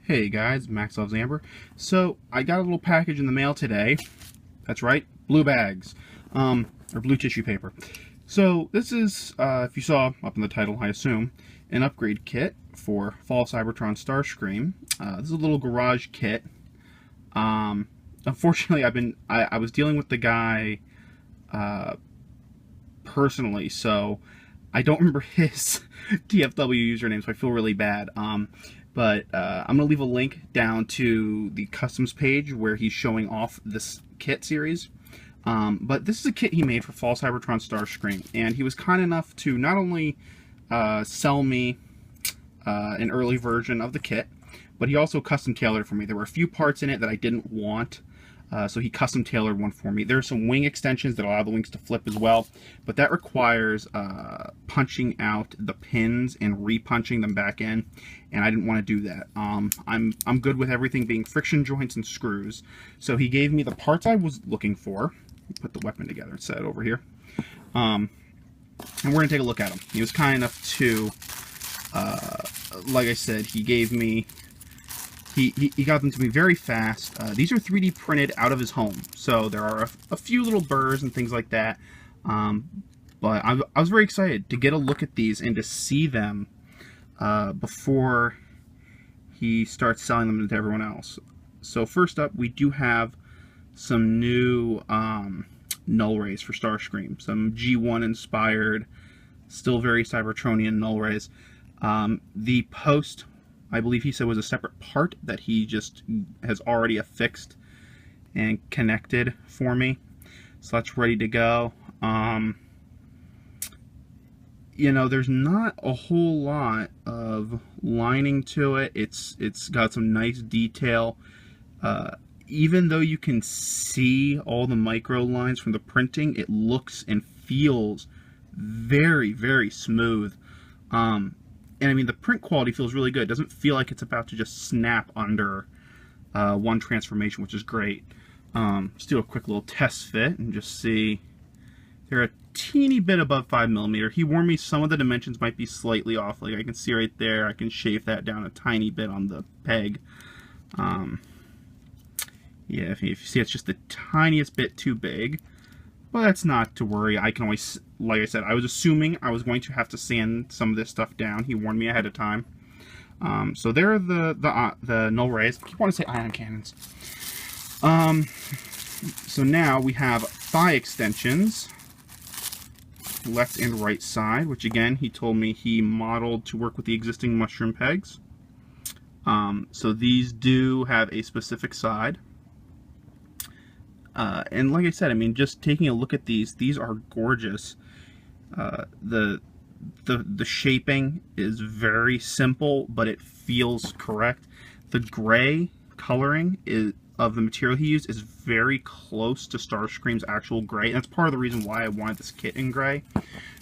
Hey guys, Max Loves Amber. So I got a little package in the mail today. That's right, blue bags, or blue tissue paper. So this is, if you saw up in the title, I assume, an upgrade kit for Fall Cybertron Starscream. This is a little garage kit. Unfortunately, I was dealing with the guy personally, so I don't remember his TFW username, so I feel really bad. But I'm going to leave a link down to the customs page where he's showing off this kit series. But this is a kit he made for Fall Cybertron Starscream, and he was kind enough to not only sell me an early version of the kit, but he also custom tailored it for me. There were a few parts in it that I didn't want, so he custom tailored one for me. There are some wing extensions that allow the wings to flip as well, but that requires punching out the pins and re-punching them back in, and I didn't want to do that. I'm good with everything being friction joints and screws, so he gave me the parts I was looking for. Put the weapon together and set it over here, and we're gonna take a look at them. He was kind enough to, like I said, he gave me. He got them to me very fast. These are 3D printed out of his home, so there are a few little burrs and things like that. But I was very excited to get a look at these and to see them before he starts selling them to everyone else. So first up, we do have some new null rays for Starscream. Some G1 inspired, still very Cybertronian null rays. The post, I believe he said, was a separate part that he just has already affixed and connected for me. So that's ready to go. You know, there's not a whole lot of lining to it. It's got some nice detail. Even though you can see all the micro lines from the printing, it looks and feels very, very smooth. And I mean, the print quality feels really good. It doesn't feel like it's about to just snap under one transformation, which is great. Let's do a quick little test fit and just see. They're a teeny bit above 5mm. He warned me some of the dimensions might be slightly off. Like I can see right there, I can shave that down a tiny bit on the peg. Yeah, if you see, it's just the tiniest bit too big. But that's not to worry. I can always, like I said, I was assuming I was going to have to sand some of this stuff down. He warned me ahead of time. So there are the null rays. I keep wanting to say ion cannons. So now we have thigh extensions, left and right side, which again he told me he modeled to work with the existing mushroom pegs. So these do have a specific side. And like I said, I mean, just taking a look at these are gorgeous. The shaping is very simple, but it feels correct. The gray coloring of the material he used is very close to Starscream's actual gray. And that's part of the reason why I wanted this kit in gray,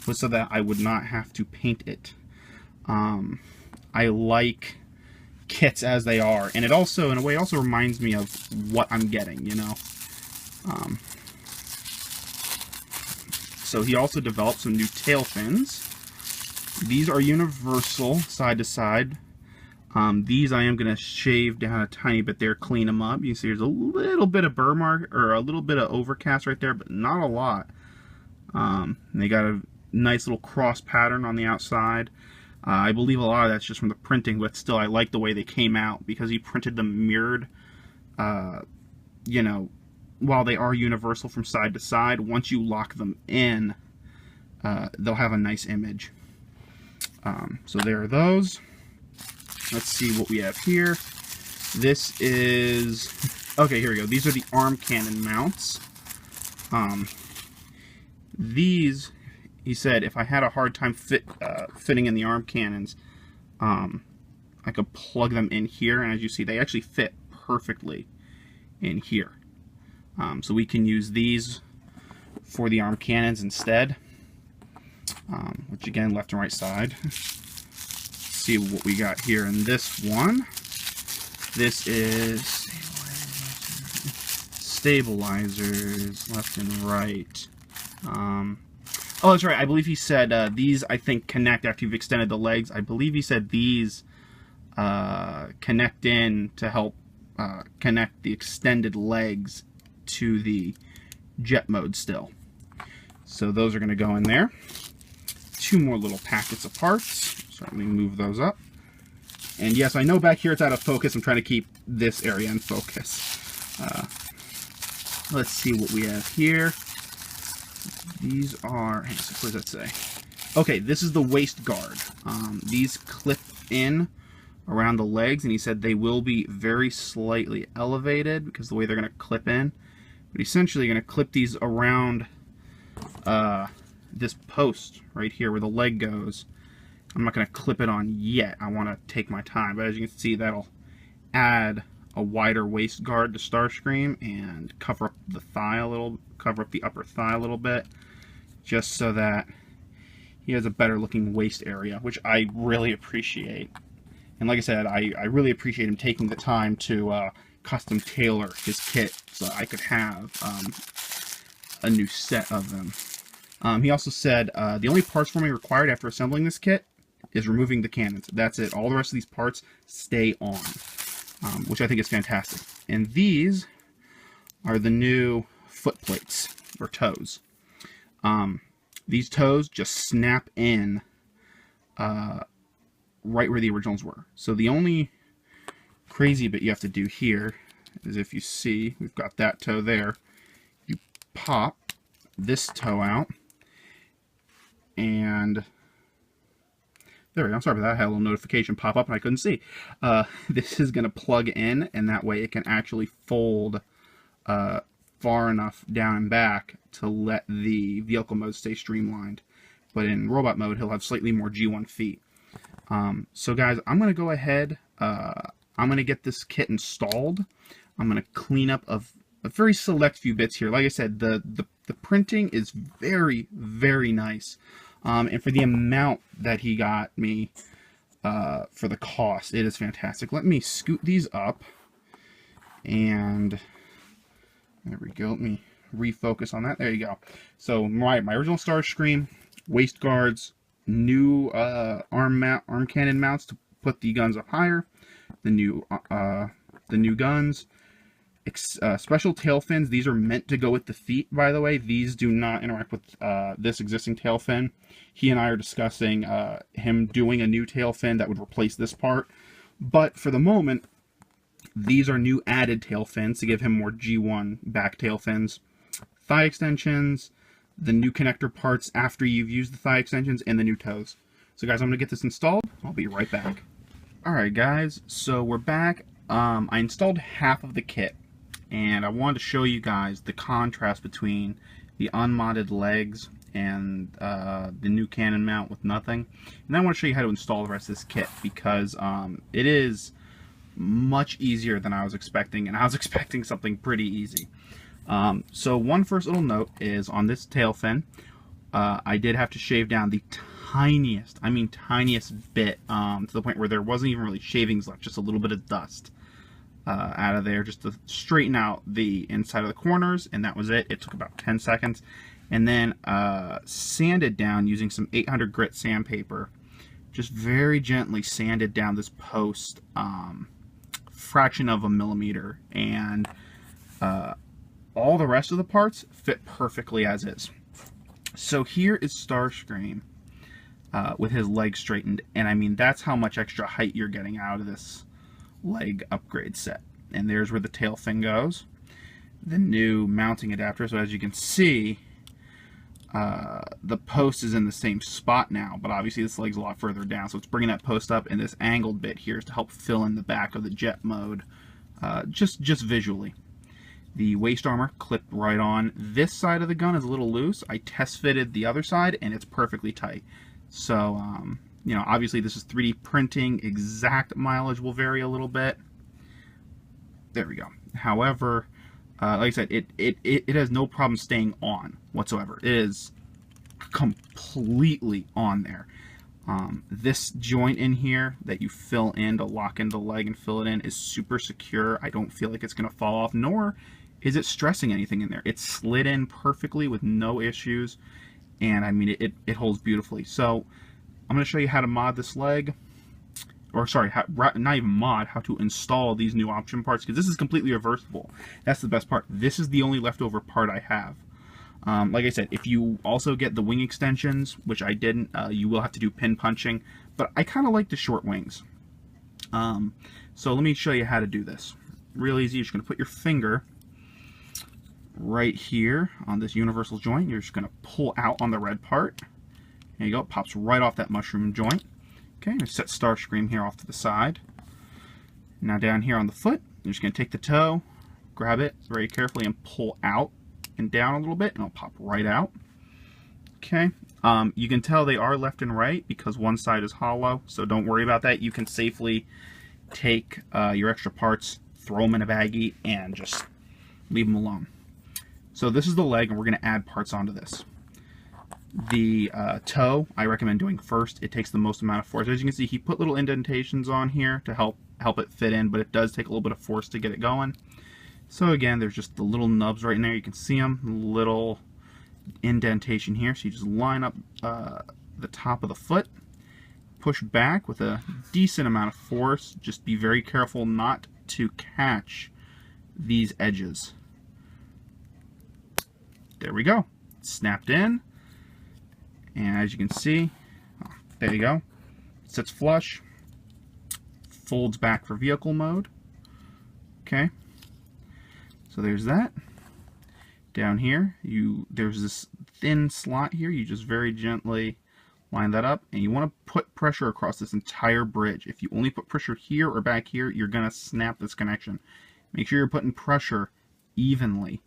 was so that I would not have to paint it. I like kits as they are, and it also, in a way, also reminds me of what I'm getting, you know. So he also developed some new tail fins. These are universal, side to side. These I am going to shave down a tiny bit there, clean them up. You can see there's a little bit of burr mark, or a little bit of overcast right there, but not a lot. And they got a nice little cross pattern on the outside. I believe a lot of that's just from the printing, but still I like the way they came out, because he printed them mirrored, you know. While they are universal from side to side, once you lock them in, they'll have a nice image. So there are those. Let's see what we have here. This is... Okay, here we go. These are the arm cannon mounts. These, he said, if I had a hard time fitting in the arm cannons, I could plug them in here, and as you see, they actually fit perfectly in here. So we can use these for the arm cannons instead, which again, left and right side. Let's see what we got here in this one. This is stabilizers, left and right. Oh, that's right. I believe he said these, I think, connect after you've extended the legs. I believe he said these connect in to help connect the extended legs to the jet mode still. So those are going to go in there. 2 more little packets of parts. So let me move those up. And yes, I know back here it's out of focus. I'm trying to keep this area in focus. Let's see what we have here. These are, what does that say? Okay, this is the waist guard. These clip in around the legs, and he said they will be very slightly elevated because the way they're going to clip in. But essentially, you're going to clip these around this post right here where the leg goes. I'm not going to clip it on yet. I want to take my time. But as you can see, that'll add a wider waist guard to Starscream and cover up the thigh a little, cover up the upper thigh a little bit, just so that he has a better looking waist area, which I really appreciate. And like I said, I really appreciate him taking the time to custom tailor his kit so I could have a new set of them. He also said the only parts for me required after assembling this kit is removing the cannons. That's it. All the rest of these parts stay on, which I think is fantastic. And these are the new foot plates, or toes. These toes just snap in right where the originals were. So the only crazy bit you have to do here is, if you see, we've got that toe there. You pop this toe out, and there we go. I'm sorry about that. I had a little notification pop up and I couldn't see. This is going to plug in, and that way it can actually fold far enough down and back to let the vehicle mode stay streamlined. But in robot mode, he'll have slightly more G1 feet. So guys, I'm going to go ahead. I'm going to get this kit installed. I'm going to clean up a very select few bits here. Like I said, the printing is very, very nice. And for the amount that he got me for the cost, it is fantastic. Let me scoot these up. And there we go. Let me refocus on that. There you go. So my original Starscream, waist guards, new arm cannon mounts to put the guns up higher, the new guns, special tail fins. These are meant to go with the feet, by the way. These do not interact with this existing tail fin. He and I are discussing him doing a new tail fin that would replace this part, but for the moment, these are new added tail fins to give him more G1 back tail fins, thigh extensions, the new connector parts after you've used the thigh extensions, and the new toes. So guys, I'm going to get this installed. I'll be right back. Alright guys, so we're back. I installed half of the kit, and I wanted to show you guys the contrast between the unmodded legs and the new cannon mount with nothing. And then I want to show you how to install the rest of this kit, because it is much easier than I was expecting, and I was expecting something pretty easy. So one first little note is on this tail fin, I did have to shave down the tiniest, I mean tiniest bit, to the point where there wasn't even really shavings left, just a little bit of dust out of there, just to straighten out the inside of the corners, and that was it. It took about 10 seconds. And then sanded down using some 800 grit sandpaper, just very gently sanded down this post, fraction of a millimeter, and all the rest of the parts fit perfectly as is. So here is Starscream with his legs straightened, and I mean, that's how much extra height you're getting out of this leg upgrade set. And there's where the tail fin goes, the new mounting adapter. So as you can see, the post is in the same spot now, but obviously this leg's a lot further down, so it's bringing that post up, and this angled bit here is to help fill in the back of the jet mode, just visually. The waist armor clipped right on. This side of the gun is a little loose. I test fitted the other side, and it's perfectly tight. So, you know, obviously this is 3D printing. Exact mileage will vary a little bit. There we go. However, like I said, it has no problem staying on whatsoever. It is completely on there. This joint in here that you fill in to lock into the leg and fill it in is super secure. I don't feel like it's going to fall off, nor is it stressing anything in there. It's slid in perfectly with no issues, and I mean, it holds beautifully. So I'm going to show you how to mod this leg, or sorry, not even mod, how to install these new option parts, because this is completely reversible. That's the best part. This is the only leftover part I have. Like I said, if you also get the wing extensions, which I didn't, you will have to do pin punching, but I kind of like the short wings. So let me show you how to do this. Real easy. You're just going to put your finger right here on this universal joint. You're just going to pull out on the red part. There you go. It pops right off that mushroom joint. Okay, I'm going to set Starscream here off to the side. Now down here on the foot, you're just going to take the toe, grab it very carefully, and pull out and down a little bit, and it'll pop right out. Okay, you can tell they are left and right because one side is hollow, so don't worry about that. You can safely take your extra parts, throw them in a baggie, and just leave them alone. So this is the leg, and we're going to add parts onto this. The toe, I recommend doing first. It takes the most amount of force. As you can see, he put little indentations on here to help it fit in, but it does take a little bit of force to get it going. So again, there's just the little nubs right in there. You can see them, little indentation here. So you just line up the top of the foot, push back with a decent amount of force. Just be very careful not to catch these edges. There we go. It's snapped in. And as you can see, there you go. It sits flush, folds back for vehicle mode. Okay. So there's that. Down here, there's this thin slot here. You just very gently line that up, and you want to put pressure across this entire bridge. If you only put pressure here or back here, you're going to snap this connection. Make sure you're putting pressure evenly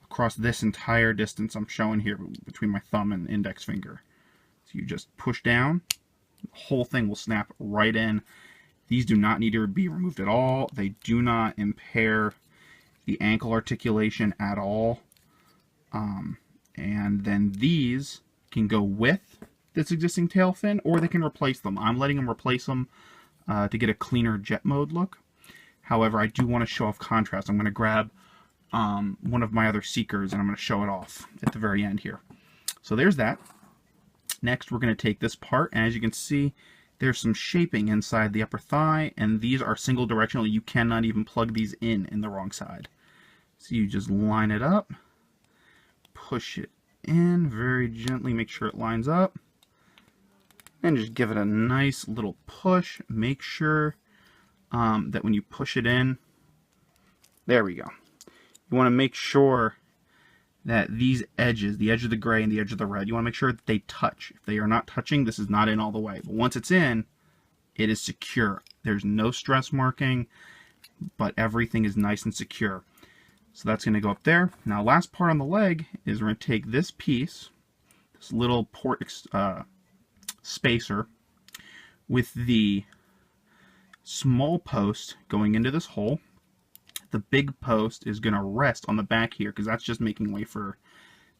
across this entire distance I'm showing here between my thumb and index finger. So you just push down, the whole thing will snap right in. These do not need to be removed at all. They do not impair the ankle articulation at all. And then these can go with this existing tail fin, or they can replace them. I'm letting them replace them to get a cleaner jet mode look. However, I do want to show off contrast. I'm going to grab one of my other Seekers, and I'm going to show it off at the very end here. So there's that. Next, we're going to take this part, and as you can see, there's some shaping inside the upper thigh, and these are single directional. You cannot even plug these in the wrong side. So you just line it up, push it in very gently, make sure it lines up, and just give it a nice little push. Make sure that when you push it in, there we go. You want to make sure that these edges, the edge of the gray and the edge of the red, you want to make sure that they touch. If they are not touching, this is not in all the way. But once it's in, it is secure. There's no stress marking, but everything is nice and secure. So that's going to go up there. Now, last part on the leg is we're going to take this piece, this little port spacer, with the small post going into this hole. The big post is going to rest on the back here because that's just making way for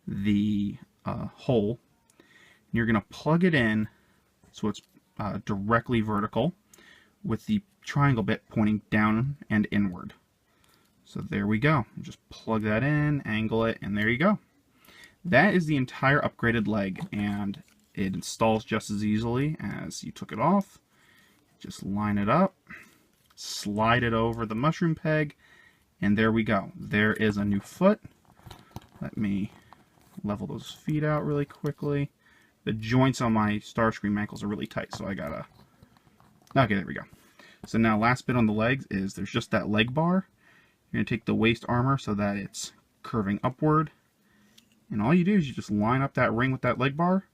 the hole. And you're going to plug it in so it's directly vertical with the triangle bit pointing down and inward. So there we go. Just plug that in, angle it, and there you go. That is the entire upgraded leg, and it installs just as easily as you took it off. Just line it up, slide it over the mushroom peg, and there we go. There is a new foot. Let me level those feet out really quickly. The joints on my Starscream ankles are really tight, so I gotta... Okay, there we go. So now last bit on the legs is there's just that leg bar. You're going to take the waist armor so that it's curving upward. And all you do is you just line up that ring with that leg bar.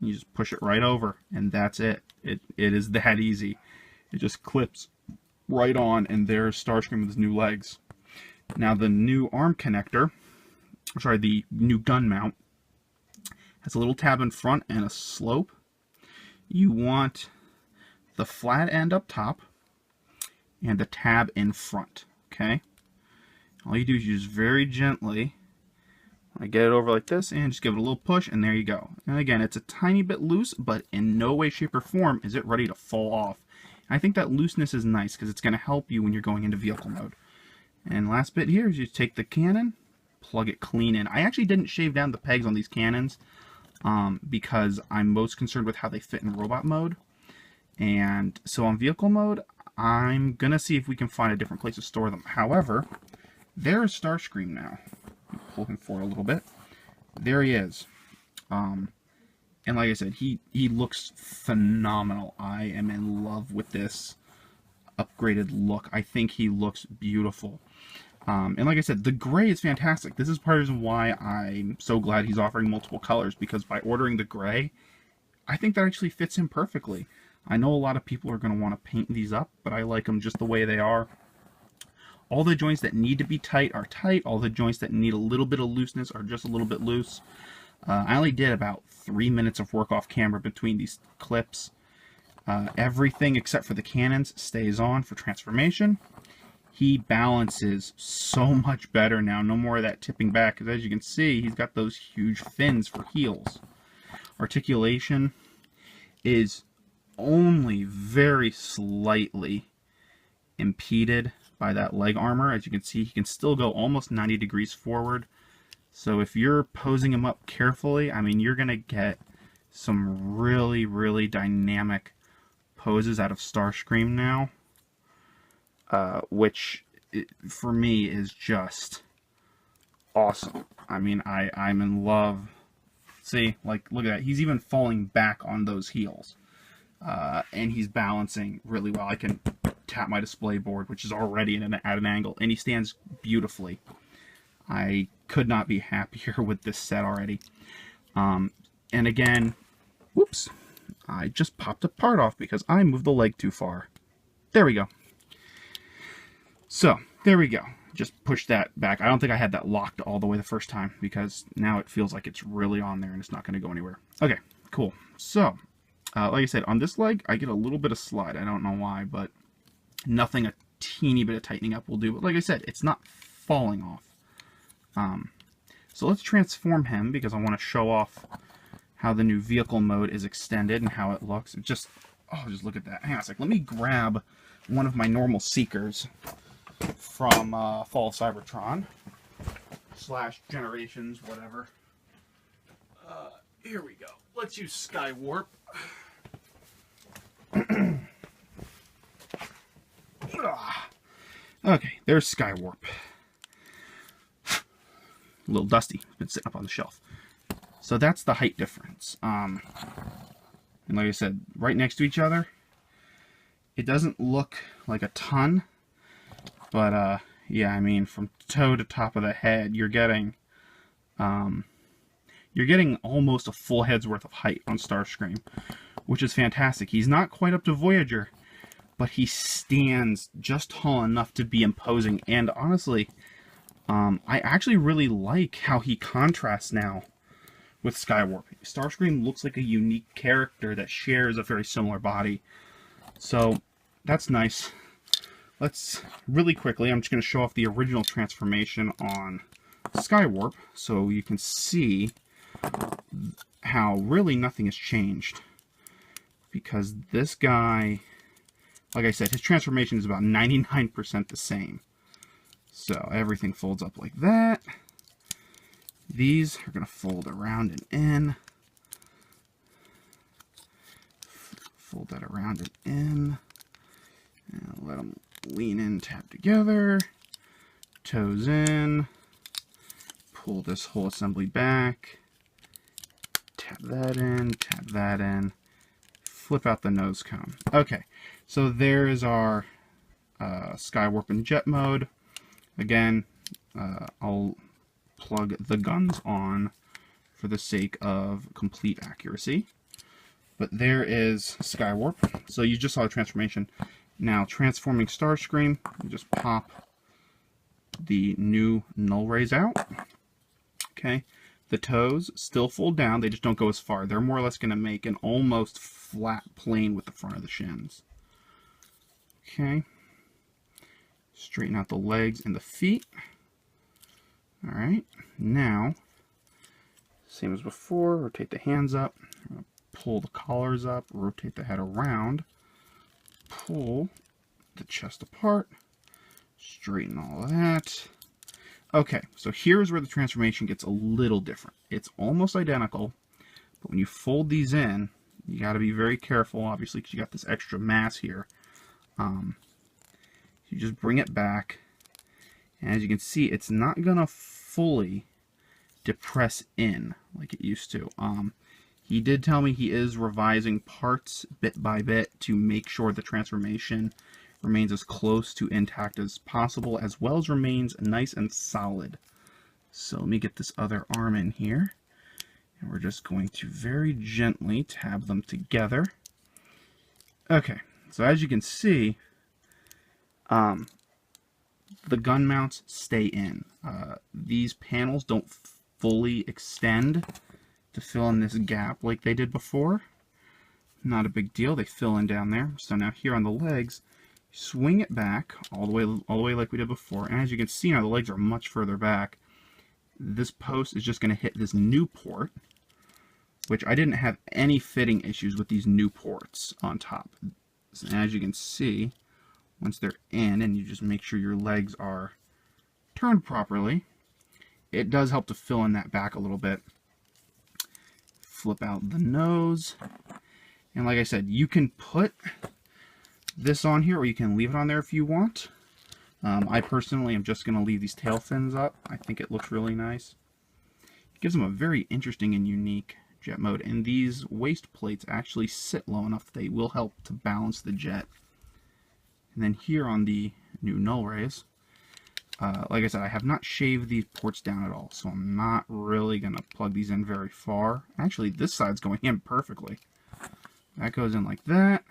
You just push it right over, and that's it. It is that easy. It just clips right on, and there's Starscream with his new legs. Now the new arm connector, sorry, the new gun mount, has a little tab in front and a slope. You want the flat end up top and the tab in front. Okay, all you do is you just very gently get it over like this and just give it a little push, and there you go. And again, it's a tiny bit loose, but in no way, shape, or form is it ready to fall off. And I think that looseness is nice because it's going to help you when you're going into vehicle mode. And last bit here is you take the cannon, plug it clean in. I actually didn't shave down the pegs on these cannons because I'm most concerned with how they fit in robot mode. And so on vehicle mode, I'm going to see if we can find a different place to store them. However, there is Starscream now. Pull him forward a little bit. There he is. And like I said, he looks phenomenal. I am in love with this upgraded look. I think he looks beautiful. And like I said, the gray is fantastic. This is part of the reason why I'm so glad he's offering multiple colors, because by ordering the gray, I think that actually fits him perfectly. I know a lot of people are going to want to paint these up, but I like them just the way they are. All the joints that need to be tight are tight. All the joints that need a little bit of looseness are just a little bit loose. I only did about 3 minutes of work off camera between these clips. Everything except for the cannons stays on for transformation. He balances so much better now. No more of that tipping back, because as you can see, he's got those huge fins for heels. Articulation is only very slightly impeded by that leg armor. As you can see, he can still go almost 90 degrees forward. So if you're posing him up carefully, I mean, you're going to get some really, really dynamic poses out of Starscream now. Which, for me, is just awesome. I mean, I'm in love. See, like, look at that. He's even falling back on those heels. And he's balancing really well. I can tap my display board, which is already at an angle, and he stands beautifully. I could not be happier with this set already. And again, whoops, I just popped a part off because I moved the leg too far. There we go. So, there we go. Just push that back. I don't think I had that locked all the way the first time, because now it feels like it's really on there and it's not going to go anywhere. Okay, cool. So, like I said, on this leg, I get a little bit of slide. I don't know why, but nothing a teeny bit of tightening up will do. But like I said, it's not falling off. So let's transform him, because I want to show off how the new vehicle mode is extended and how it looks. It just, oh, just look at that. Hang on a sec. Let me grab one of my normal Seekers from Fall of Cybertron / Generations, whatever. Here we go. Let's use Sky Warp. Okay, there's Sky Warp. A little dusty. It's been sitting up on the shelf. So that's the height difference. And like I said, right next to each other, it doesn't look like a ton. But, yeah, I mean, from toe to top of the head, you're getting almost a full head's worth of height on Starscream, which is fantastic. He's not quite up to Voyager, but he stands just tall enough to be imposing. And honestly, I actually really like how he contrasts now with Skywarp. Starscream looks like a unique character that shares a very similar body. So, that's nice. Let's, really quickly, I'm just going to show off the original transformation on Skywarp, so you can see how really nothing has changed. Because this guy, like I said, his transformation is about 99% the same. So everything folds up like that. These are going to fold around and in. Fold that around and in. And let them lean in, tap together. Toes in. Pull this whole assembly back. Tap that in. Flip out the nose cone. Okay, so there is our Skywarp and Jet mode. Again, I'll plug the guns on for the sake of complete accuracy. But there is Skywarp. So you just saw a transformation. Now, transforming Starscream, you just pop the new null rays out. Okay. The toes still fold down, they just don't go as far. They're more or less going to make an almost flat plane with the front of the shins. Okay. Straighten out the legs and the feet. Alright, now, same as before, rotate the hands up, pull the collars up, rotate the head around, pull the chest apart, straighten all of that. Okay, so here's where the transformation gets a little different. It's almost identical, but when you fold these in, You got to be very careful, obviously, because you got this extra mass here. You just bring it back, and as you can see, it's not gonna fully depress in like it used to. He did tell me he is revising parts bit by bit to make sure the transformation remains as close to intact as possible, as well as remains nice and solid. So let me get this other arm in here, and we're just going to very gently tab them together. Okay, so as you can see, the gun mounts stay in. These panels don't fully extend to fill in this gap like they did before. Not a big deal, they fill in down there. So now here on the legs, swing it back all the way like we did before, and as you can see now the legs are much further back. This post is just going to hit this new port, which I didn't have any fitting issues with these new ports on top. So as you can see, once they're in and you just make sure your legs are turned properly, it does help to fill in that back a little bit. Flip out the nose, and like I said, you can put this on here or you can leave it on there if you want. I personally am just going to leave these tail fins up. I think it looks really nice. It gives them a very interesting and unique jet mode, and these waist plates actually sit low enough that they will help to balance the jet. And then here on the new null rays, like I said, I have not shaved these ports down at all, so I'm not really going to plug these in very far. Actually, this side's going in perfectly. That goes in like that.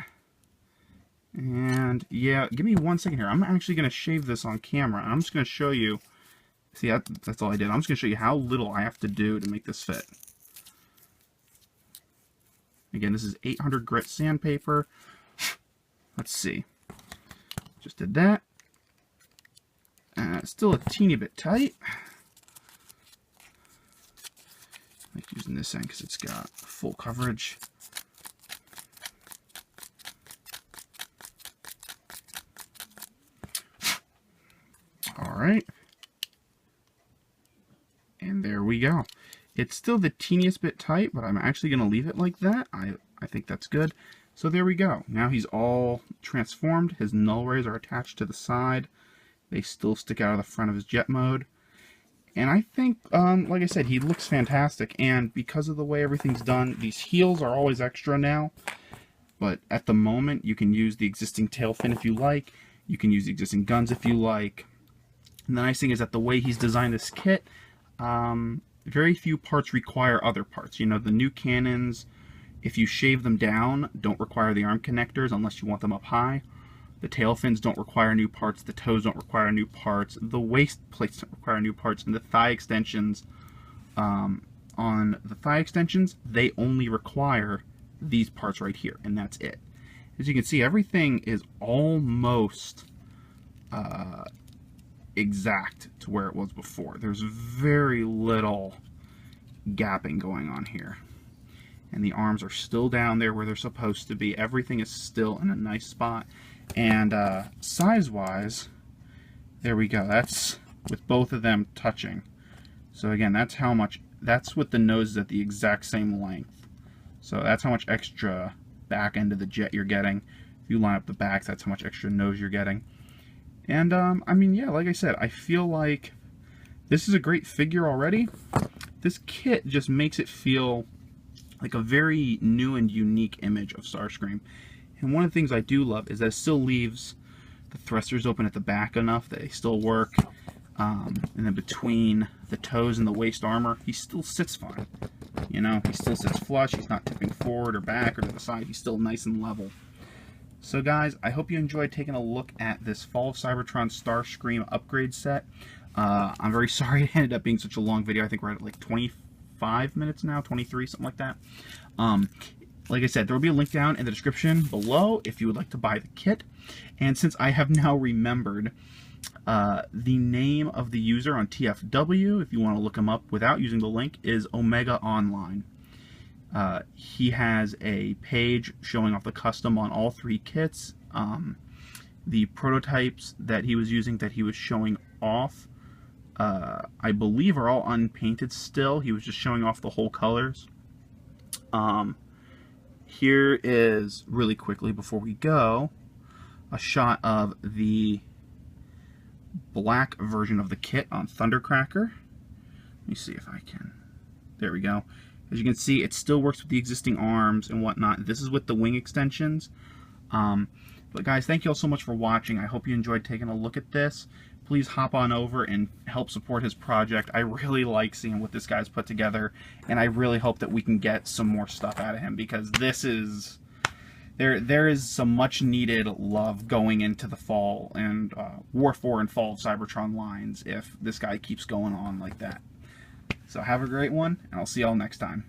And yeah, give me 1 second here. I'm actually going to shave this on camera, and I'm just going to show you. See, that's all I did. I'm just going to show you how little I have to do to make this fit. Again, this is 800 grit sandpaper. Let's see. Just did that. Still a teeny bit tight. I like using this end because it's got full coverage. Alright. And there we go. It's still the teeniest bit tight, but I'm actually going to leave it like that. I think that's good. So there we go. Now he's all transformed. His null rays are attached to the side. They still stick out of the front of his jet mode. And I think, like I said, he looks fantastic. And because of the way everything's done, these heels are always extra now. But at the moment, you can use the existing tail fin if you like. You can use the existing guns if you like. And the nice thing is that the way he's designed this kit, very few parts require other parts. You know, the new cannons, if you shave them down, don't require the arm connectors unless you want them up high. The tail fins don't require new parts. The toes don't require new parts. The waist plates don't require new parts. And the thigh extensions, on the thigh extensions, they only require these parts right here, and that's it. As you can see, everything is almost exact to where it was before. There's very little gapping going on here. And the arms are still down there where they're supposed to be. Everything is still in a nice spot. And size-wise, there we go. That's with both of them touching. So again, that's how much, that's with the noses at the exact same length. So that's how much extra back end of the jet you're getting. If you line up the backs, that's how much extra nose you're getting. And I mean, yeah, like I said, I feel like this is a great figure already. This kit just makes it feel like a very new and unique image of Starscream. And one of the things I do love is that it still leaves the thrusters open at the back enough that they still work. And then between the toes and the waist armor, he still sits fine. You know, he still sits flush. He's not tipping forward or back or to the side. He's still nice and level. So guys, I hope you enjoyed taking a look at this Fall of Cybertron Starscream upgrade set. I'm very sorry it ended up being such a long video. I think we're at like 25 minutes now, 23, something like that. Like I said, there will be a link down in the description below if you would like to buy the kit. And since I have now remembered the name of the user on TFW, if you want to look him up without using the link, is Omegaonline. He has a page showing off the custom on all three kits. The prototypes that he was using, that he was showing off, I believe are all unpainted still. He was just showing off the whole colors. here is, really quickly before we go, a shot of the black version of the kit on Thundercracker. Let me see if I can. There we go. As you can see, it still works with the existing arms and whatnot. This is with the wing extensions. But guys, thank you all so much for watching. I hope you enjoyed taking a look at this. Please hop on over and help support his project. I really like seeing what this guy's put together, and I really hope that we can get some more stuff out of him, because this is... There is some much needed love going into the fall and War 4 and Fall of Cybertron lines if this guy keeps going on like that. So have a great one, and I'll see y'all next time.